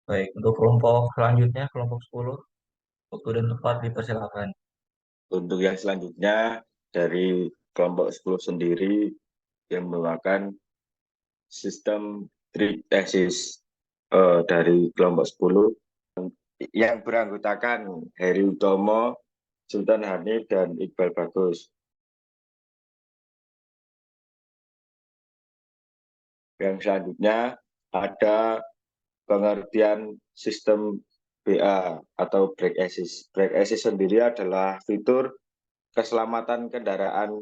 Baik, untuk kelompok selanjutnya, kelompok 10, waktu dan tempat dipersilakan. Untuk yang selanjutnya dari kelompok 10 sendiri yang merupakan sistem tritesis dari kelompok 10 yang beranggotakan Heri Utomo, Sultan Hanif, dan Iqbal Bagus. Yang selanjutnya ada pengertian sistem BA atau brake assist. Brake assist sendiri adalah fitur keselamatan kendaraan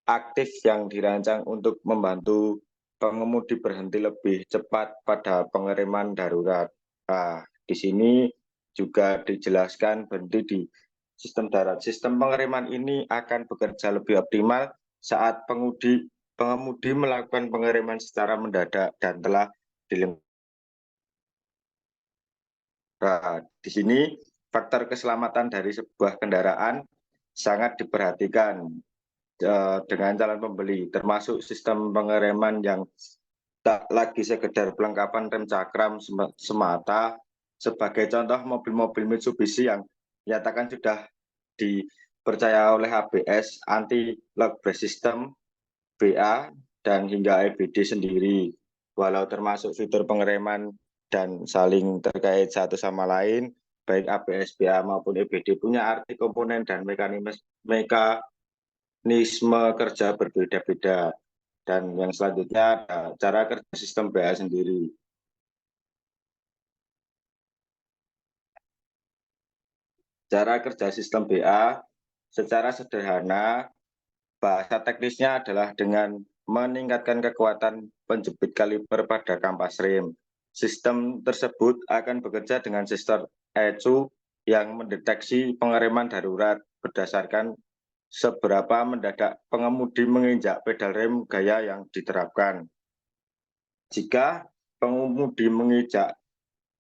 aktif yang dirancang untuk membantu pengemudi berhenti lebih cepat pada pengereman darurat. Nah, di sini juga dijelaskan berhenti di sistem darat. Sistem pengereman ini akan bekerja lebih optimal saat pengemudi melakukan pengereman secara mendadak dan telah dilengkapi. Nah, di sini faktor keselamatan dari sebuah kendaraan sangat diperhatikan dengan calon pembeli, termasuk sistem pengereman yang tak lagi sekedar pelengkapan rem cakram semata. Sebagai contoh, mobil-mobil Mitsubishi yang nyatakan sudah dipercaya oleh ABS, anti lock brake system, BA, dan hingga EBD sendiri. Walau termasuk fitur pengereman dan saling terkait satu sama lain, baik ABS, BA maupun EBD punya arti komponen dan mekanisme kerja berbeda-beda. Dan yang selanjutnya ada cara kerja sistem BA sendiri. Cara kerja sistem BA secara sederhana, bahasa teknisnya adalah dengan meningkatkan kekuatan penjepit kaliper pada kampas rem. Sistem tersebut akan bekerja dengan sistem ECU yang mendeteksi pengereman darurat berdasarkan seberapa mendadak pengemudi menginjak pedal rem gaya yang diterapkan. Jika pengemudi menginjak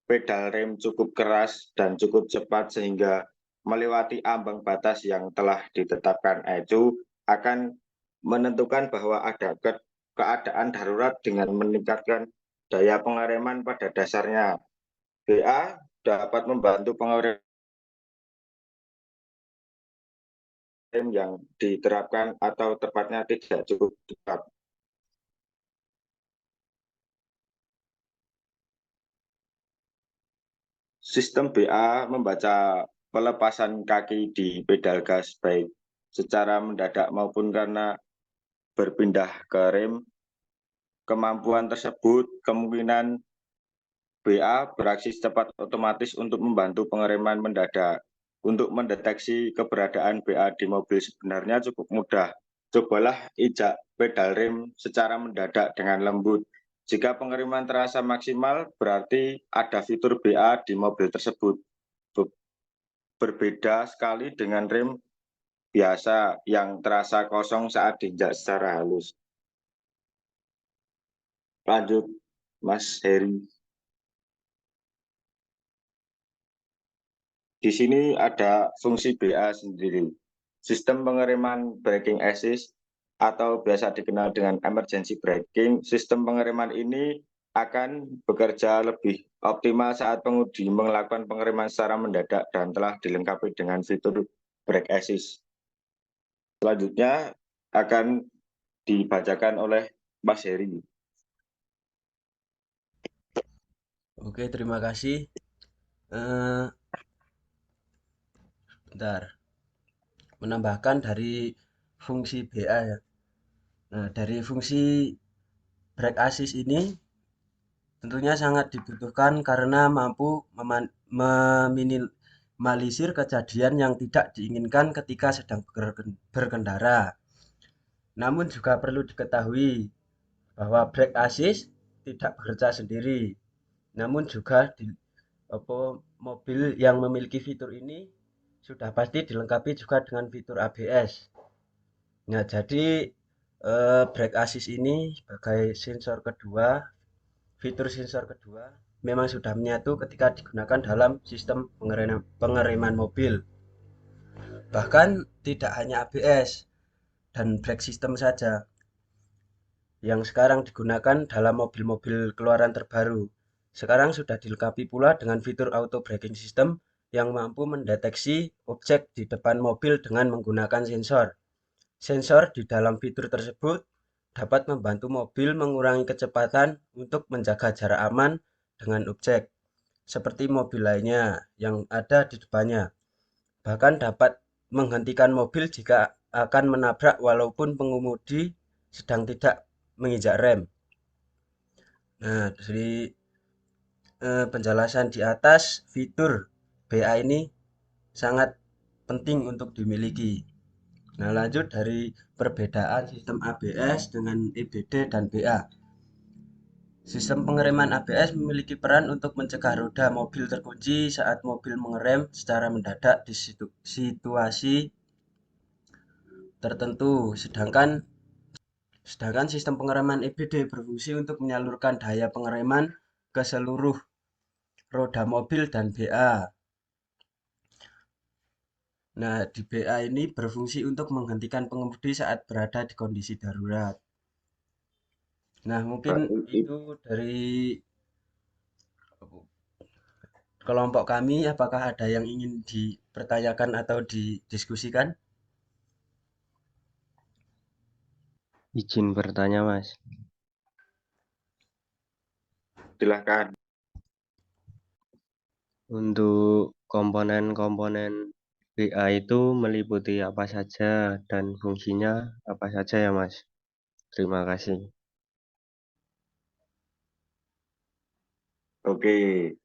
pedal rem cukup keras dan cukup cepat sehingga melewati ambang batas yang telah ditetapkan ECU, akan menentukan bahwa ada keadaan darurat dengan meningkatkan daya pengereman pada dasarnya. BA dapat membantu pengereman yang diterapkan atau tepatnya tidak cukup tepat. Sistem BA membaca pelepasan kaki di pedal gas baik secara mendadak maupun karena berpindah ke rem. Kemampuan tersebut kemungkinan BA beraksi cepat otomatis untuk membantu pengereman mendadak. Untuk mendeteksi keberadaan BA di mobil sebenarnya cukup mudah. Cobalah injak pedal rem secara mendadak dengan lembut. Jika pengereman terasa maksimal, berarti ada fitur BA di mobil tersebut. Berbeda sekali dengan rem biasa yang terasa kosong saat diinjak secara halus. Lanjut, Mas Heri. Di sini ada fungsi BA sendiri. Sistem pengereman braking assist atau biasa dikenal dengan emergency braking. Sistem pengereman ini akan bekerja lebih optimal saat pengemudi melakukan pengereman secara mendadak dan telah dilengkapi dengan fitur brake assist. Selanjutnya akan dibacakan oleh Mas Heri. Oke, terima kasih. Eh, Bentar, menambahkan dari fungsi BA ya. Nah, dari fungsi brake assist ini tentunya sangat dibutuhkan karena mampu meminimalisir kejadian yang tidak diinginkan ketika sedang berkendara. Namun juga perlu diketahui bahwa brake assist tidak bekerja sendiri. Namun juga mobil yang memiliki fitur ini sudah pasti dilengkapi juga dengan fitur ABS. Nah, jadi brake assist ini sebagai fitur sensor kedua memang sudah menyatu ketika digunakan dalam sistem pengereman mobil. Bahkan tidak hanya ABS dan brake system saja yang sekarang digunakan dalam mobil-mobil keluaran terbaru Sekarang sudah dilengkapi pula dengan fitur auto braking system yang mampu mendeteksi objek di depan mobil dengan menggunakan sensor. Sensor di dalam fitur tersebut dapat membantu mobil mengurangi kecepatan untuk menjaga jarak aman dengan objek, seperti mobil lainnya yang ada di depannya. Bahkan dapat menghentikan mobil jika akan menabrak walaupun pengemudi sedang tidak menginjak rem. Nah, dari penjelasan di atas, fitur BA ini sangat penting untuk dimiliki. Nah, lanjut dari perbedaan sistem ABS dengan EBD dan BA. Sistem pengereman ABS memiliki peran untuk mencegah roda mobil terkunci saat mobil mengerem secara mendadak di situasi tertentu. Sedangkan sistem pengereman EBD berfungsi untuk menyalurkan daya pengereman ke seluruh roda mobil dan BA. Nah, di BA ini berfungsi untuk menghentikan pengemudi saat berada di kondisi darurat. Nah, mungkin itu dari kelompok kami. Apakah ada yang ingin dipertanyakan atau didiskusikan? Izin bertanya, Mas. Silahkan. Untuk komponen-komponen BA itu meliputi apa saja dan fungsinya apa saja ya, Mas? Terima kasih. Oke,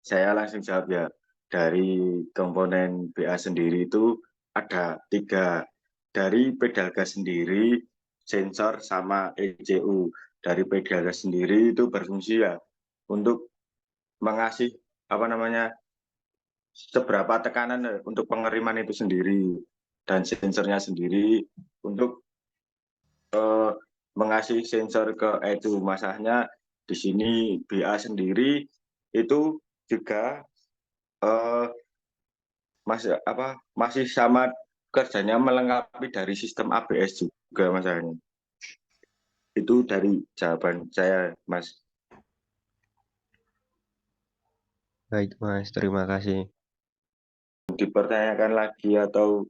saya langsung jawab ya. Dari komponen BA sendiri itu ada 3. Dari pedal gas sendiri, sensor sama ECU. Dari pedal gas sendiri itu berfungsi ya untuk mengasih apa namanya seberapa tekanan untuk pengeriman itu sendiri, dan sensornya sendiri untuk mengasih sensor ke ECU. Masalahnya di sini BA sendiri itu juga masih sama kerjanya melengkapi dari sistem ABS juga masalahnya. Itu dari jawaban saya, Mas. Baik, Mas. Terima kasih. Dipertanyakan lagi atau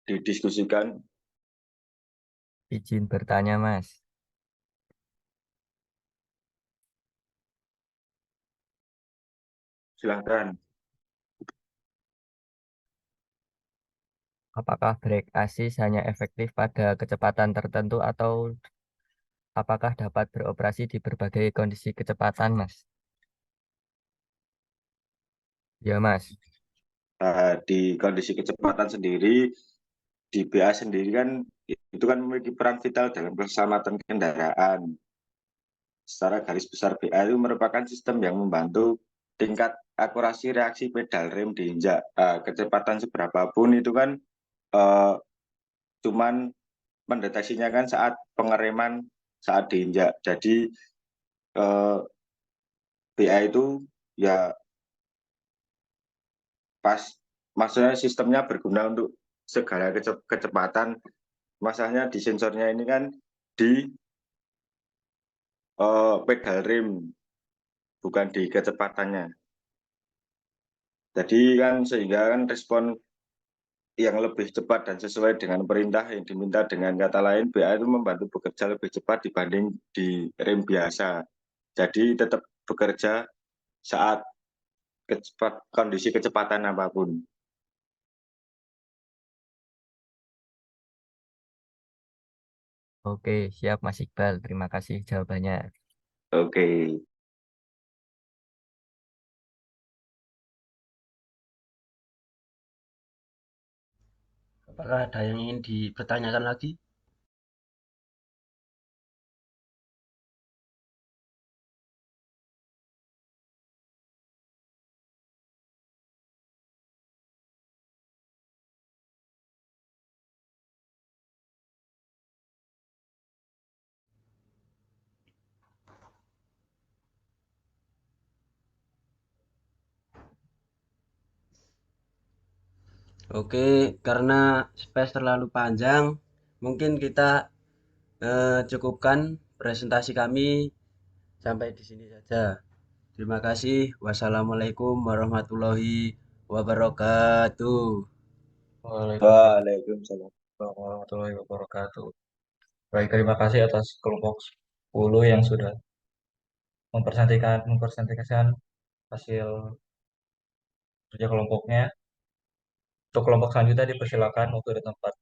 didiskusikan? Izin bertanya, Mas. Silahkan. Apakah brake assist hanya efektif pada kecepatan tertentu atau apakah dapat beroperasi di berbagai kondisi kecepatan, Mas? Ya, Mas. Di kondisi kecepatan sendiri, di BA sendiri kan itu kan memiliki peran vital dalam keselamatan kendaraan. Secara garis besar, BA itu merupakan sistem yang membantu tingkat akurasi reaksi pedal rem diinjak. Kecepatan seberapapun itu kan eh, cuman mendeteksinya kan saat pengereman, saat diinjak. Jadi BA itu ya pas, maksudnya sistemnya berguna untuk segala kecepatan. Masalahnya di sensornya ini kan di pedal rem, bukan di kecepatannya. Jadi kan sehingga kan respon yang lebih cepat dan sesuai dengan perintah yang diminta. Dengan kata lain, BA itu membantu bekerja lebih cepat dibanding di rem biasa. Jadi tetap bekerja saat kondisi kecepatan apapun. Oke, siap Mas Iqbal. Terima kasih jawabannya. Oke. Apakah ada yang ingin dipertanyakan lagi? Oke, karena space terlalu panjang, mungkin kita cukupkan presentasi kami Sampai di sini saja. Terima kasih. Wassalamualaikum warahmatullahi wabarakatuh. Waalaikumsalam Waalaikumsalam. warahmatullahi wabarakatuh. Baik, terima kasih atas kelompok 10 yang sudah mempresentasikan hasil kerja kelompoknya. Untuk kelompok selanjutnya dipersilakan waktu dan tempat.